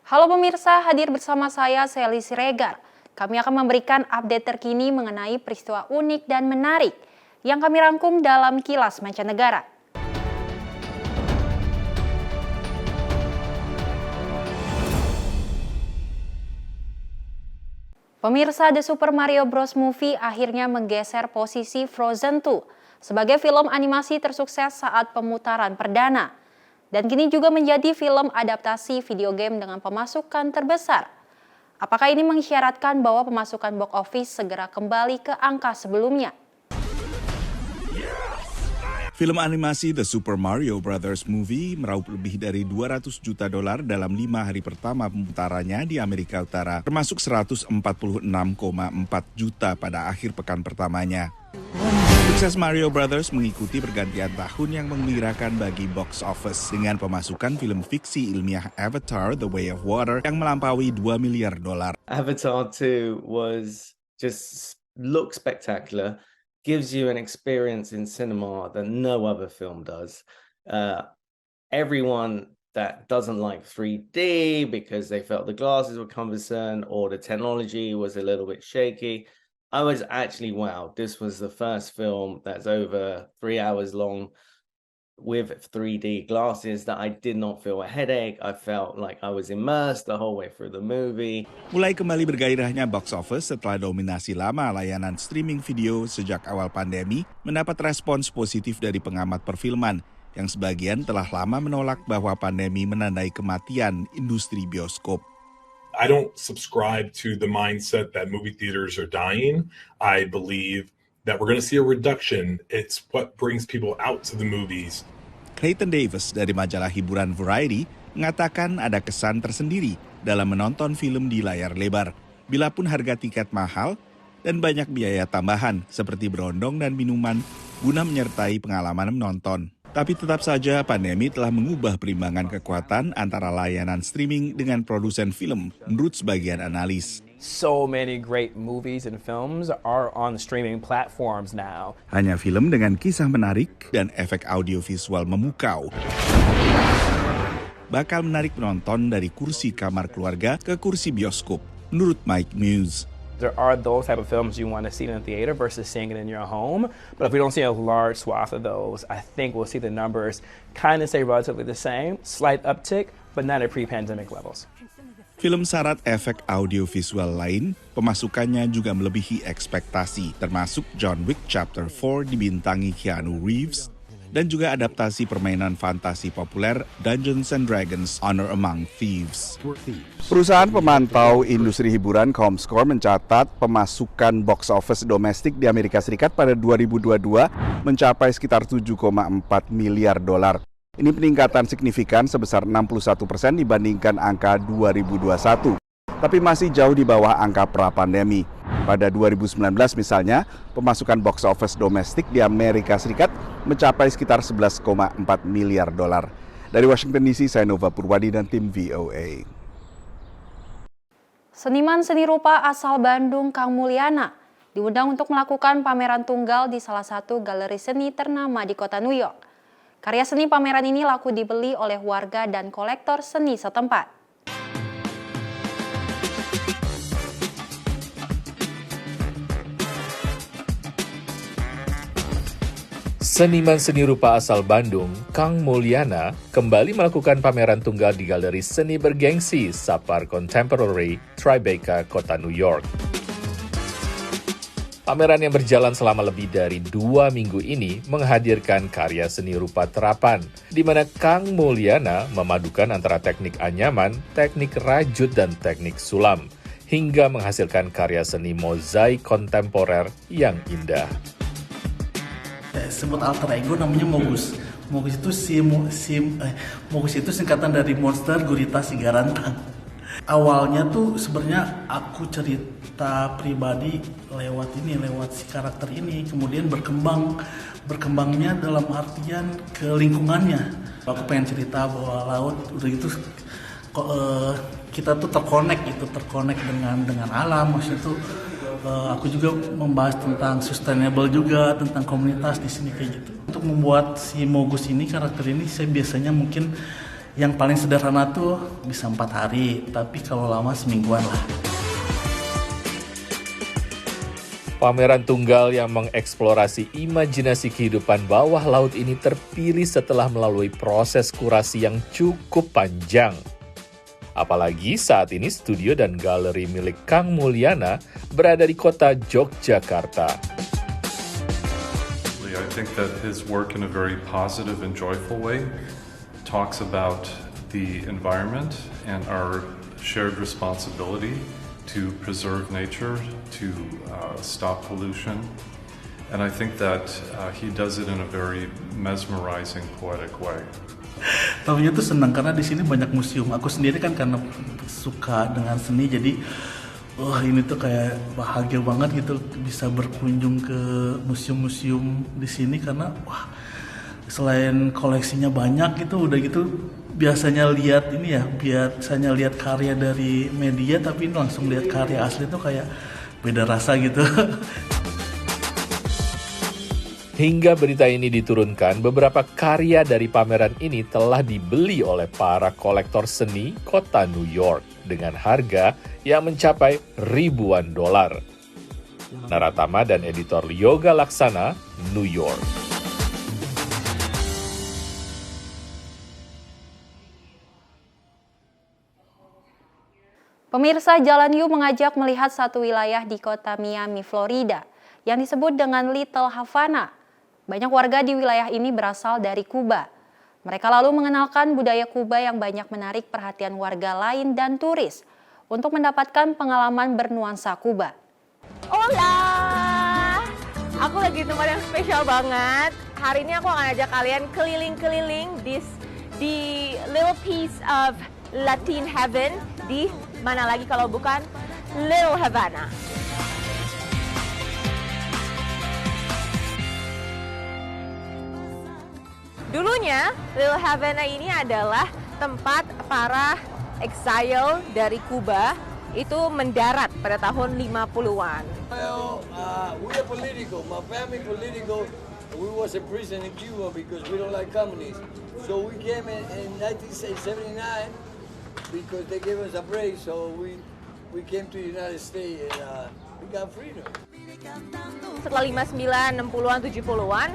Halo pemirsa, hadir bersama saya Sally Siregar. Kami akan memberikan update terkini mengenai peristiwa unik dan menarik yang kami rangkum dalam Kilas Mancanegara. Pemirsa, The Super Mario Bros. Movie akhirnya menggeser posisi Frozen 2 sebagai film animasi tersukses saat pemutaran perdana. Dan kini juga menjadi film adaptasi video game dengan pemasukan terbesar. Apakah ini mengisyaratkan bahwa pemasukan box office segera kembali ke angka sebelumnya? Film animasi The Super Mario Bros. Movie meraup lebih dari $200 juta dalam 5 hari pertama pemutarannya di Amerika Utara, termasuk 146,4 juta pada akhir pekan pertamanya. Sukses Mario Brothers mengikuti pergantian tahun yang menggembirakan bagi box office dengan pemasukan film fiksi ilmiah Avatar: The Way of Water yang melampaui $2 miliar. Avatar 2 was just look spectacular, gives you an experience in cinema that no other film does. Everyone that doesn't like 3D because they felt the glasses were cumbersome or the technology was a little bit shaky, I was actually wowed. This was the first film that's over 3 hours long with 3D glasses that I did not feel a headache. I felt like I was immersed the whole way through the movie. Mulai kembali bergairahnya box office setelah dominasi lama layanan streaming video sejak awal pandemi mendapat respons positif dari pengamat perfilman yang sebagian telah lama menolak bahwa pandemi menandai kematian industri bioskop. I don't subscribe to the mindset that movie theaters are dying. I believe that we're going to see a reduction. It's what brings people out to the movies. Clayton Davis dari majalah hiburan Variety mengatakan ada kesan tersendiri dalam menonton film di layar lebar. Bilapun harga tiket mahal dan banyak biaya tambahan seperti berondong dan minuman guna menyertai pengalaman menonton. Tapi tetap saja pandemi telah mengubah perimbangan kekuatan antara layanan streaming dengan produsen film, menurut sebagian analis. So many great movies and films are on streaming platforms now. Hanya film dengan kisah menarik dan efek audiovisual memukau bakal menarik penonton dari kursi kamar keluarga ke kursi bioskop, menurut Mike Muse. There are those type of films you want to see in the theater versus seeing it in your home. But if we don't see a large swath of those, I think we'll see the numbers kind of stay relatively the same. Slight uptick, but not at pre-pandemic levels. Film syarat efek audiovisual lain, pemasukannya juga melebihi ekspektasi, termasuk John Wick Chapter 4 dibintangi Keanu Reeves, dan juga adaptasi permainan fantasi populer Dungeons and Dragons Honor Among Thieves. Perusahaan pemantau industri hiburan Comscore mencatat pemasukan box office domestik di Amerika Serikat pada 2022 mencapai sekitar $7,4 miliar. Ini peningkatan signifikan sebesar 61% dibandingkan angka 2021. Tapi masih jauh di bawah angka pra-pandemi. Pada 2019 misalnya, pemasukan box office domestik di Amerika Serikat mencapai sekitar $11,4 miliar. Dari Washington DC, saya Nova Purwadi dan tim VOA. Seniman seni rupa asal Bandung, Kang Mulyana, diundang untuk melakukan pameran tunggal di salah satu galeri seni ternama di kota New York. Karya seni pameran ini laku dibeli oleh warga dan kolektor seni setempat. Seniman seni rupa asal Bandung, Kang Mulyana, kembali melakukan pameran tunggal di galeri seni bergengsi Sapar Contemporary, Tribeca, kota New York. Pameran yang berjalan selama lebih dari 2 minggu ini menghadirkan karya seni rupa terapan, di mana Kang Mulyana memadukan antara teknik anyaman, teknik rajut, dan teknik sulam, hingga menghasilkan karya seni mozaik kontemporer yang indah. Sebut alter ego namanya Mogus. Mogus itu Mogus itu singkatan dari Monster Gurita Sigarantang. Awalnya tuh sebenarnya aku cerita pribadi lewat si karakter ini, kemudian berkembangnya dalam artian ke lingkungannya. Aku pengen cerita bahwa laut udah gitu kita tuh terkonek dengan alam, maksudnya tuh aku juga membahas tentang sustainable juga, tentang komunitas di sini kayak gitu. Untuk membuat si Mogus ini, karakter ini, saya biasanya mungkin Yang paling sederhana tuh bisa 4 hari, tapi kalau lama semingguan lah. Pameran tunggal yang mengeksplorasi imajinasi kehidupan bawah laut ini terpilih setelah melalui proses kurasi yang cukup panjang. Apalagi saat ini studio dan galeri milik Kang Mulyana berada di kota Yogyakarta. I think that his work in a very positive and joyful way talks about the environment and our shared responsibility to preserve nature, to stop pollution. And I think that he does it in a very mesmerizing, poetic way. Tahunya tuh senang karena di sini banyak museum. Aku sendiri kan karena suka dengan seni, jadi ini tuh kayak bahagia banget gitu bisa berkunjung ke museum-museum di sini karena selain koleksinya banyak gitu, udah gitu biasanya lihat biasanya lihat karya dari media, tapi ini langsung lihat karya asli tuh kayak beda rasa gitu. Hingga berita ini diturunkan, beberapa karya dari pameran ini telah dibeli oleh para kolektor seni kota New York dengan harga yang mencapai ribuan dolar. Naratama dan editor Yoga Laksana, New York. Pemirsa, Jalan You mengajak melihat satu wilayah di kota Miami, Florida, yang disebut dengan Little Havana. Banyak warga di wilayah ini berasal dari Kuba. Mereka lalu mengenalkan budaya Kuba yang banyak menarik perhatian warga lain dan turis untuk mendapatkan pengalaman bernuansa Kuba. Hola! Aku lagi di tempat yang spesial banget. Hari ini aku akan ajak kalian keliling-keliling di little piece of Latin heaven. Di mana lagi kalau bukan Little Havana. Dulunya, Little Havana ini adalah tempat para exile dari Kuba itu mendarat pada tahun 50-an. Well, we are political. My family political. We was in prison in Cuba because we don't like communists. So we came in 1979 because they gave us a break. So we came to the United States and we got freedom. Setelah 59, 60-an, 70-an,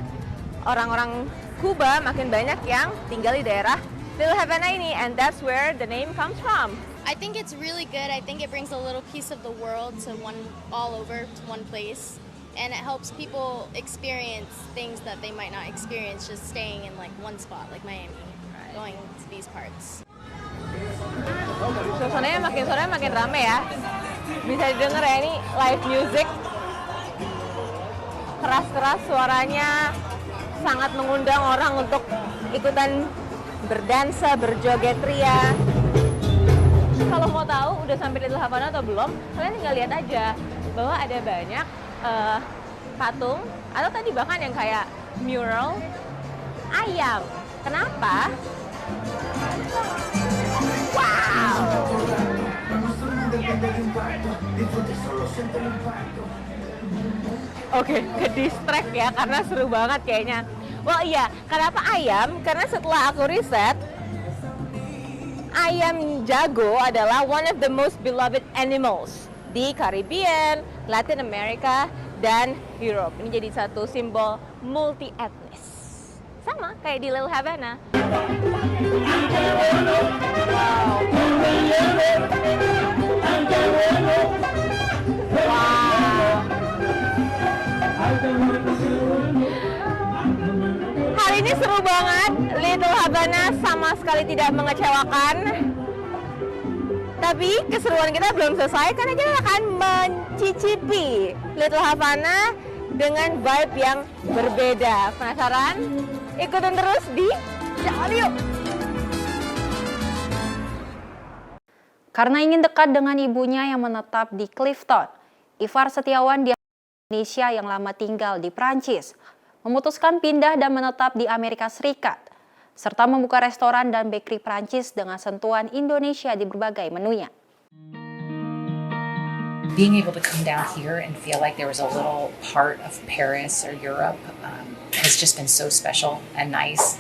orang-orang Kuba makin banyak yang tinggal di daerah Little Havana ini, and that's where the name comes from. I think it's really good. I think it brings a little piece of the world to all over to one place, and it helps people experience things that they might not experience just staying in like one spot, like Miami, going to these parts. Suasananya makin sore makin rame ya. Bisa didengar ya, ini live music. Keras-keras suaranya, sangat mengundang orang untuk ikutan berdansa, berjoget ria. Kalau mau tahu udah sampai di Little Havana atau belum, kalian tinggal lihat aja bahwa ada banyak patung atau tadi bahkan yang kayak mural ayam. Kenapa? Wow! Oke, ke-distract ya, karena seru banget kayaknya. Well iya, kenapa ayam? Karena setelah aku riset, ayam jago adalah one of the most beloved animals di Caribbean, Latin America, dan Europe. Ini jadi satu simbol multi-etnis. Sama kayak di Little Havana. Hari ini seru banget. Little Havana sama sekali tidak mengecewakan. Tapi keseruan kita belum selesai karena kita akan mencicipi Little Havana dengan vibe yang berbeda. Penasaran? Ikutin terus di Jalan Yuk! Karena ingin dekat dengan ibunya yang menetap di Clifton, Ivar Setiawan di Indonesia yang lama tinggal di Prancis memutuskan pindah dan menetap di Amerika Serikat, serta membuka restoran dan bakery Prancis dengan sentuhan Indonesia di berbagai menunya. Being able to come down here and feel like there was a little part of Paris or Europe has just been so special and nice.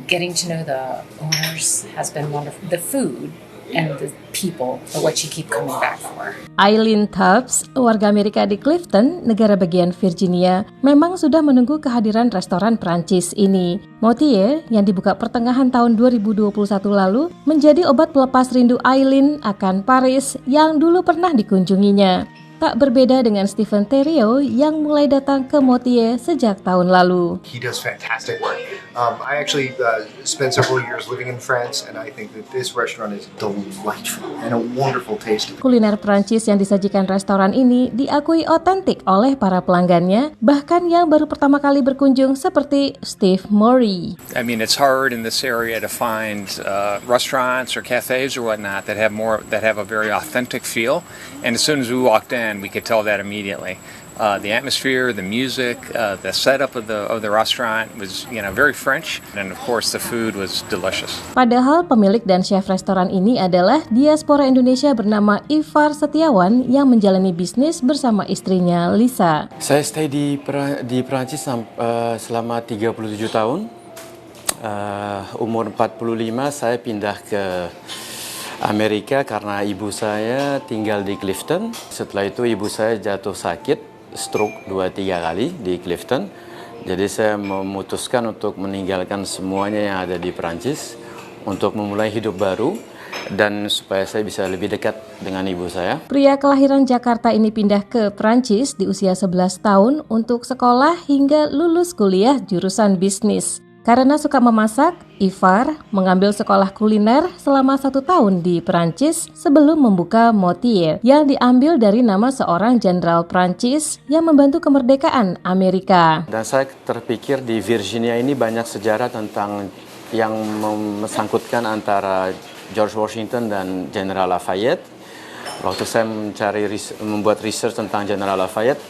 getting to know the owners has been wonderful. The food and the people are what you keep coming back for. Eileen Tubbs, warga Amerika di Clifton, negara bagian Virginia, memang sudah menunggu kehadiran restoran Prancis ini. Motier, yang dibuka pertengahan tahun 2021 lalu, menjadi obat pelepas rindu Eileen akan Paris yang dulu pernah dikunjunginya. Tak berbeda dengan Stephen Theriault yang mulai datang ke Motier sejak tahun lalu. He does fantastic work. I actually spent several years living in France, and I think that this restaurant is delightful and a wonderful taste. Kuliner Prancis yang disajikan restoran ini diakui otentik oleh para pelanggannya, bahkan yang baru pertama kali berkunjung seperti Steve Murray. I mean, it's hard in this area to find restaurants or cafes or whatnot that have a very authentic feel. And as soon as we walked in, we could tell that immediately. The atmosphere, the music, the setup of the restaurant was, very French, and of course the food was delicious. Padahal pemilik dan chef restoran ini adalah diaspora Indonesia bernama Ivar Setiawan yang menjalani bisnis bersama istrinya Lisa. Saya stay di Perancis selama 37 tahun. Umur 45 saya pindah ke Amerika karena ibu saya tinggal di Clifton. Setelah itu ibu saya jatuh sakit, stroke 2-3 kali di Clifton. Jadi saya memutuskan untuk meninggalkan semuanya yang ada di Perancis untuk memulai hidup baru dan supaya saya bisa lebih dekat dengan ibu saya. Pria kelahiran Jakarta ini pindah ke Perancis di usia 11 tahun untuk sekolah hingga lulus kuliah jurusan bisnis. Karena suka memasak, Ivar mengambil sekolah kuliner selama 1 tahun di Perancis sebelum membuka Motier yang diambil dari nama seorang jenderal Perancis yang membantu kemerdekaan Amerika. Dan saya terpikir di Virginia ini banyak sejarah tentang yang mesangkutkan antara George Washington dan General Lafayette. Waktu saya membuat research tentang General Lafayette,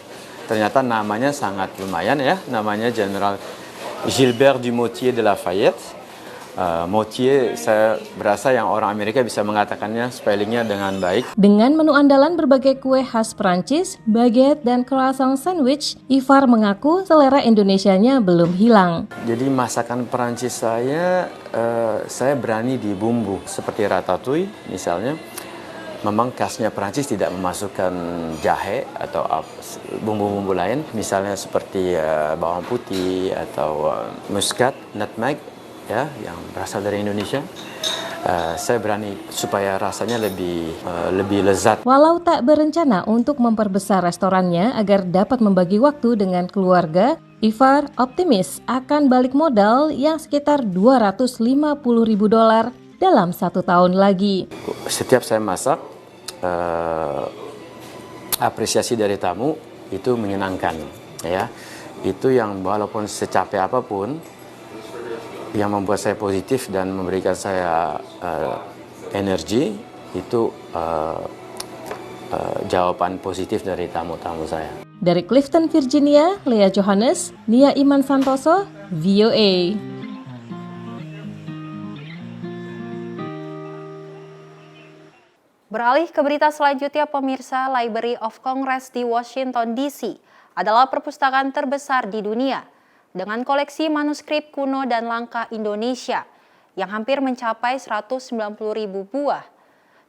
ternyata namanya sangat lumayan ya, namanya General Gilbert du Motier de Lafayette. Motier, saya berasa yang orang Amerika bisa mengatakannya spellingnya dengan baik. Dengan menu andalan berbagai kue khas Prancis, baguette, dan croissant sandwich, Ivar mengaku selera Indonesianya belum hilang. Jadi masakan Prancis saya berani di bumbu seperti ratatouille misalnya. Memang khasnya Prancis tidak memasukkan jahe atau bumbu-bumbu lain, misalnya seperti bawang putih atau muskat, nutmeg, ya, yang berasal dari Indonesia. Saya berani supaya rasanya lebih lezat. Walau tak berencana untuk memperbesar restorannya agar dapat membagi waktu dengan keluarga, Ivar optimis akan balik modal yang sekitar $250.000 dalam 1 tahun lagi. Setiap saya masak, apresiasi dari tamu itu menyenangkan, ya. Itu yang walaupun secapek apapun, yang membuat saya positif dan memberikan saya energi, itu jawaban positif dari tamu-tamu saya. Dari Clifton, Virginia, Lea Johannes, Nia Iman Santoso, VOA. Beralih ke berita selanjutnya, pemirsa, Library of Congress di Washington DC adalah perpustakaan terbesar di dunia dengan koleksi manuskrip kuno dan langka Indonesia yang hampir mencapai 190.000 buah.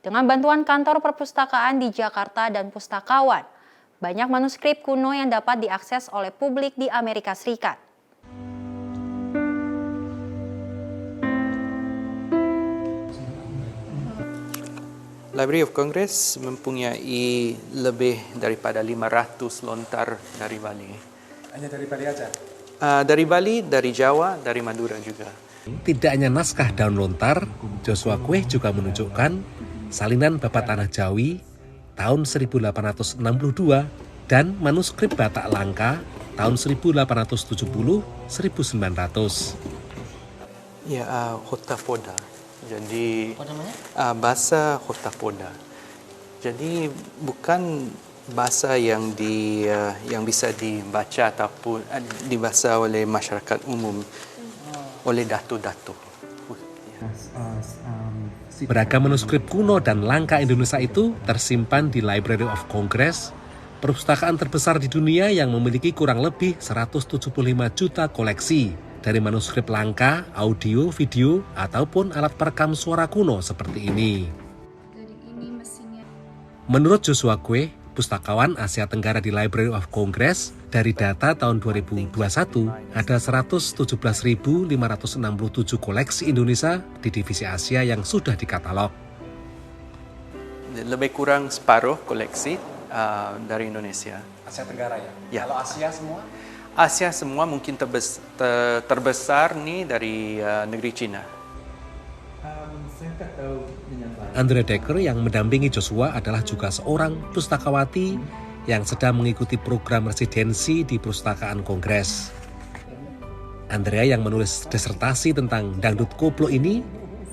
Dengan bantuan kantor perpustakaan di Jakarta dan Pustakawan, banyak manuskrip kuno yang dapat diakses oleh publik di Amerika Serikat. Library of Congress mempunyai lebih daripada 500 lontar dari Bali. Hanya dari Bali aja? Dari Bali, dari Jawa, dari Madura juga. Tidak hanya naskah daun lontar, Joshua Kueh juga menunjukkan salinan Babat Tanah Jawi tahun 1862 dan manuskrip Batak Langka tahun 1870-1900. Ya, Hotapoda. Jadi bahasa Hotapoda. Jadi bukan bahasa yang bisa dibaca ataupun dibaca oleh masyarakat umum, oleh datu-datu. Beragam manuskrip kuno dan langka Indonesia itu tersimpan di Library of Congress, perpustakaan terbesar di dunia yang memiliki kurang lebih 175 juta koleksi. dari manuskrip langka, audio, video, ataupun alat perekam suara kuno seperti ini. Menurut Joshua Kue, pustakawan Asia Tenggara di Library of Congress, dari data tahun 2021 ada 117.567 koleksi Indonesia di divisi Asia yang sudah dikatalog. Lebih kurang separuh koleksi dari Indonesia. Asia Tenggara ya? Ya. Kalau Asia semua? Asia semua mungkin terbesar nih dari negeri Cina. Andre Decker yang mendampingi Joshua adalah juga seorang pustakawati yang sedang mengikuti program residensi di Perpustakaan Kongres. Andrea yang menulis disertasi tentang dangdut koplo ini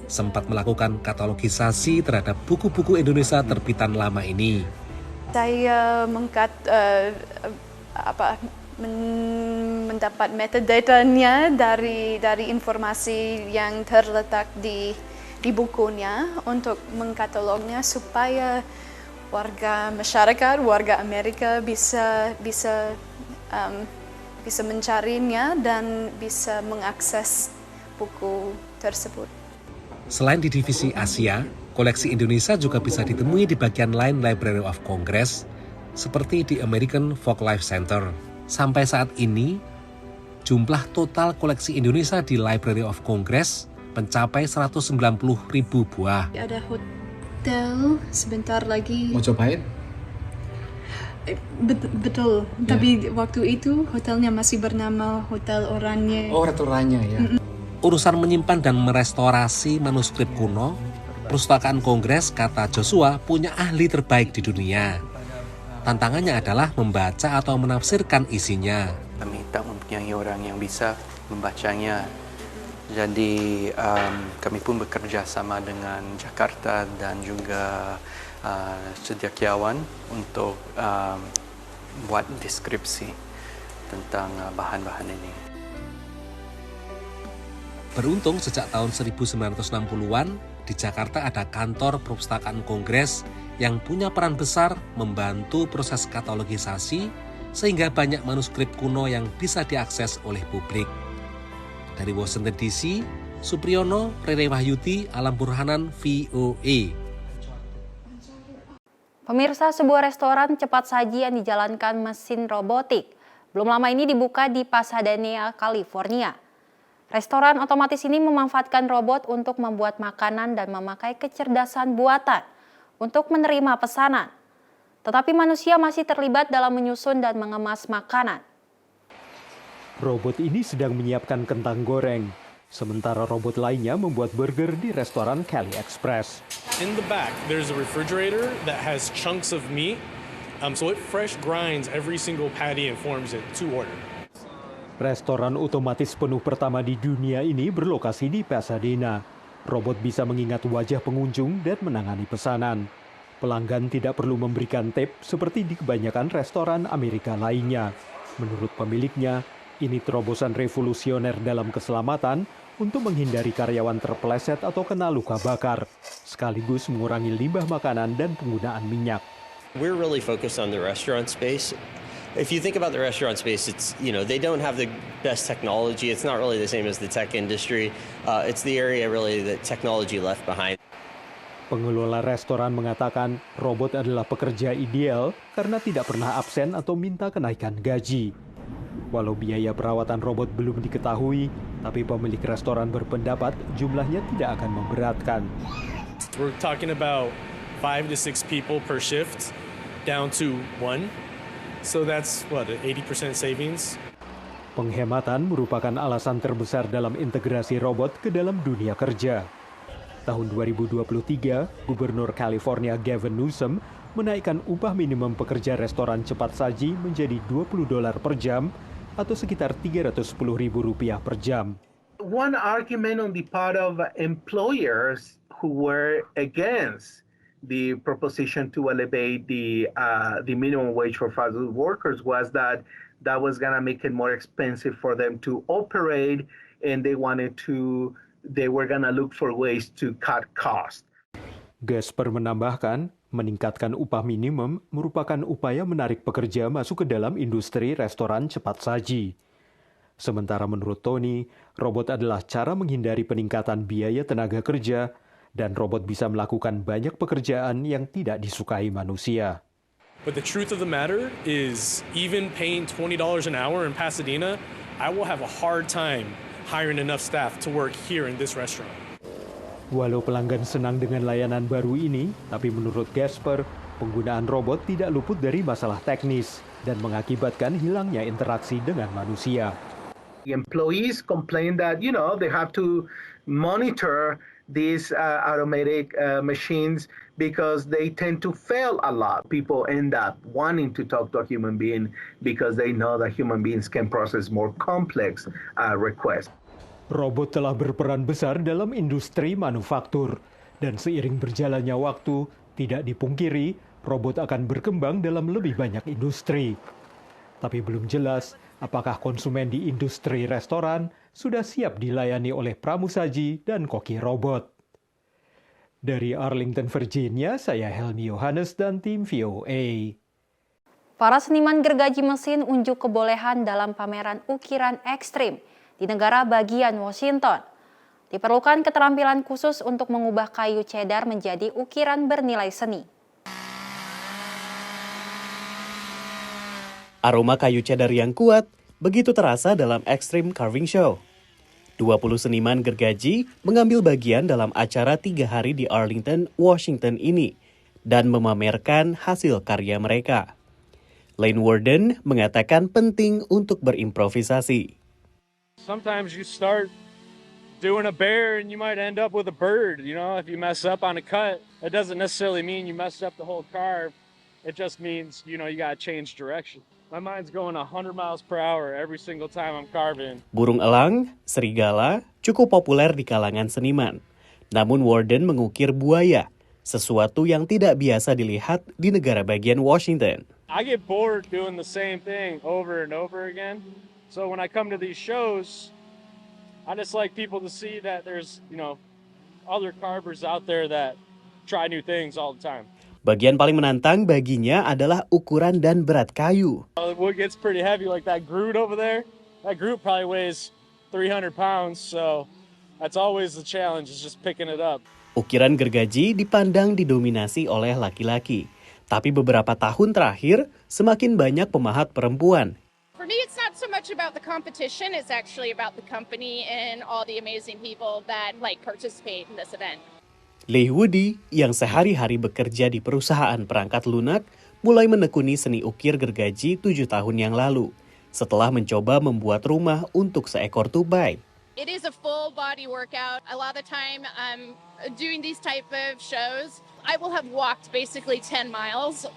sempat melakukan katalogisasi terhadap buku-buku Indonesia terbitan lama ini. Saya mendapat metadata-nya dari informasi yang terletak di bukunya untuk mengkatalognya supaya warga masyarakat, warga Amerika bisa mencarinya dan bisa mengakses buku tersebut. Selain di divisi Asia, koleksi Indonesia juga bisa ditemui di bagian lain Library of Congress, seperti di American Folklife Center. Sampai saat ini, jumlah total koleksi Indonesia di Library of Congress mencapai 190.000 buah. Ada hotel sebentar lagi. Mojopahit? Betul, tapi waktu itu hotelnya masih bernama Hotel Oranye. Oh, Hotel Oranye ya. Urusan menyimpan dan merestorasi manuskrip kuno, Perpustakaan Kongres, kata Joshua, punya ahli terbaik di dunia. Tantangannya adalah membaca atau menafsirkan isinya. Kami tak mempunyai orang yang bisa membacanya. Jadi kami pun bekerja sama dengan Jakarta dan juga cendekiawan untuk buat deskripsi tentang bahan-bahan ini. Beruntung sejak tahun 1960-an, di Jakarta ada kantor Perpustakaan Kongres yang punya peran besar membantu proses katalogisasi sehingga banyak manuskrip kuno yang bisa diakses oleh publik. Dari Washington DC, Supriyono, Rere Wahyudi, Alam Burhanan, VOA. Pemirsa, sebuah restoran cepat saji yang dijalankan mesin robotik belum lama ini dibuka di Pasadena, California. Restoran otomatis ini memanfaatkan robot untuk membuat makanan dan memakai kecerdasan buatan untuk menerima pesanan. Tetapi manusia masih terlibat dalam menyusun dan mengemas makanan. Robot ini sedang menyiapkan kentang goreng, sementara robot lainnya membuat burger di restoran Cali Express. In the back, there's a refrigerator that has chunks of meat, so it fresh grinds every single patty and forms it to order. Restoran otomatis penuh pertama di dunia ini berlokasi di Pasadena. Robot bisa mengingat wajah pengunjung dan menangani pesanan. Pelanggan tidak perlu memberikan tip seperti di kebanyakan restoran Amerika lainnya. Menurut pemiliknya, ini terobosan revolusioner dalam keselamatan untuk menghindari karyawan terpeleset atau kena luka bakar, sekaligus mengurangi limbah makanan dan penggunaan minyak. We're really focused on the restaurant space. If you think about the restaurant space, it's, they don't have the best technology. It's not really the same as the tech industry. It's the area really that technology left behind. Pengelola restoran mengatakan robot adalah pekerja ideal karena tidak pernah absen atau minta kenaikan gaji. Walau biaya perawatan robot belum diketahui, tapi pemilik restoran berpendapat jumlahnya tidak akan memberatkan. We're talking about 5 to 6 people per shift, down to 1. So that's what, 80% savings? Penghematan merupakan alasan terbesar dalam integrasi robot ke dalam dunia kerja. Tahun 2023, Gubernur California Gavin Newsom menaikkan upah minimum pekerja restoran cepat saji menjadi $20 per jam atau sekitar Rp310.000 per jam. One argument on the part of employers who were against the proposition to elevate the minimum wage for fast food workers was that was going to make it more expensive for them to operate, and they were going to look for ways to cut costs. Gasper menambahkan, meningkatkan upah minimum merupakan upaya menarik pekerja masuk ke dalam industri restoran cepat saji. Sementara menurut Tony, robot adalah cara menghindari peningkatan biaya tenaga kerja dan robot bisa melakukan banyak pekerjaan yang tidak disukai manusia. But the truth of the matter is, even paying $20 an hour in Pasadena, I will have a hard time hiring enough staff to work here in this restaurant. Walau pelanggan senang dengan layanan baru ini, tapi menurut Gasper, penggunaan robot tidak luput dari masalah teknis dan mengakibatkan hilangnya interaksi dengan manusia. The employees complain that, they have to monitor these automatic machines because they tend to fail a lot. People end up wanting to talk to a human being because they know that human beings can process more complex requests. Robot telah berperan besar dalam industri manufaktur, dan seiring berjalannya waktu, tidak dipungkiri robot akan berkembang dalam lebih banyak industri. Tapi belum jelas apakah konsumen di industri restoran sudah siap dilayani oleh pramusaji dan koki robot. Dari Arlington, Virginia, saya Helmi Yohanes dan tim VOA. Para seniman gergaji mesin unjuk kebolehan dalam pameran ukiran ekstrim di negara bagian Washington. Diperlukan keterampilan khusus untuk mengubah kayu cedar menjadi ukiran bernilai seni. Aroma kayu cedar yang kuat begitu terasa dalam Extreme Carving Show. 20 seniman gergaji mengambil bagian dalam acara 3 hari di Arlington, Washington ini dan memamerkan hasil karya mereka. Lane Warden mengatakan penting untuk berimprovisasi. Sometimes you start doing a bear and you might end up with a bird. If you mess up on a cut, it doesn't necessarily mean you messed up the whole carve. It just means, you gotta change direction. My mind's going 100 miles per hour every single time I'm carving. Burung elang, serigala, cukup populer di kalangan seniman. Namun Warden mengukir buaya, sesuatu yang tidak biasa dilihat di negara bagian Washington. I get bored doing the same thing over and over again. So when I come to these shows, I just like people to see that there's, other carvers out there that try new things all the time. Bagian paling menantang baginya adalah ukuran dan berat kayu. The wood gets pretty heavy, like that Groot over there. That Groot probably weighs 300 pounds, so that's always the challenge, is just picking it up. Ukiran gergaji dipandang didominasi oleh laki-laki. Tapi beberapa tahun terakhir, semakin banyak pemahat perempuan. For me, it's not so much about the competition, it's actually about the company and all the amazing people that participate in this event. Leigh Woody, yang sehari-hari bekerja di perusahaan perangkat lunak, mulai menekuni seni ukir gergaji 7 tahun yang lalu, setelah mencoba membuat rumah untuk seekor tupai. It is a full body workout. A lot of the time doing these type of shows, I will have walked basically 10 miles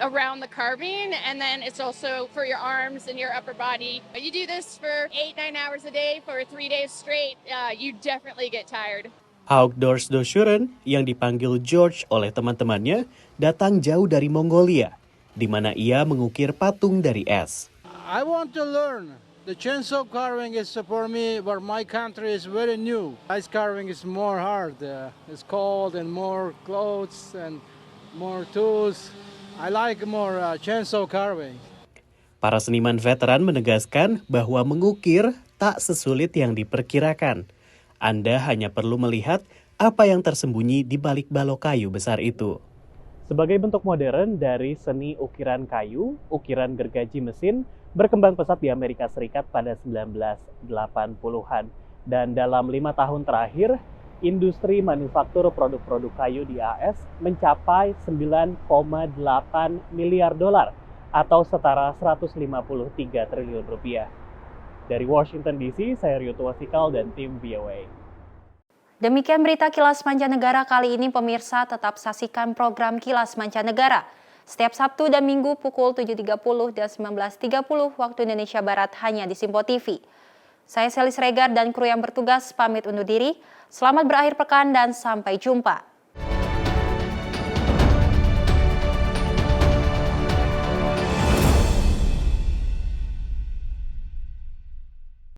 around the carving, and then it's also for your arms and your upper body. You do this for 8-9 hours a day for 3 days straight, you definitely get tired. Outdoors Doshuren, yang dipanggil George oleh teman-temannya, datang jauh dari Mongolia, di mana ia mengukir patung dari es. I want to learn. The chainsaw carving is for me, where my country is very new. Ice carving is more hard. It's cold and more clothes and more tools. I like more chainsaw carving. Para seniman veteran menegaskan bahwa mengukir tak sesulit yang diperkirakan. Anda hanya perlu melihat apa yang tersembunyi di balik balok kayu besar itu. Sebagai bentuk modern dari seni ukiran kayu, ukiran gergaji mesin berkembang pesat di Amerika Serikat pada 1980-an. Dan dalam 5 tahun terakhir, industri manufaktur produk-produk kayu di AS mencapai 9,8 miliar dolar atau setara 153 triliun rupiah. Dari Washington DC, saya Rio Tuasikal dan tim VOA. Demikian berita Kilas Mancanegara kali ini, pemirsa. Tetap saksikan program Kilas Mancanegara setiap Sabtu dan Minggu pukul 7.30 dan 19.30 waktu Indonesia Barat hanya di Simpo TV. Saya Selis Regar dan kru yang bertugas pamit undur diri. Selamat berakhir pekan dan sampai jumpa.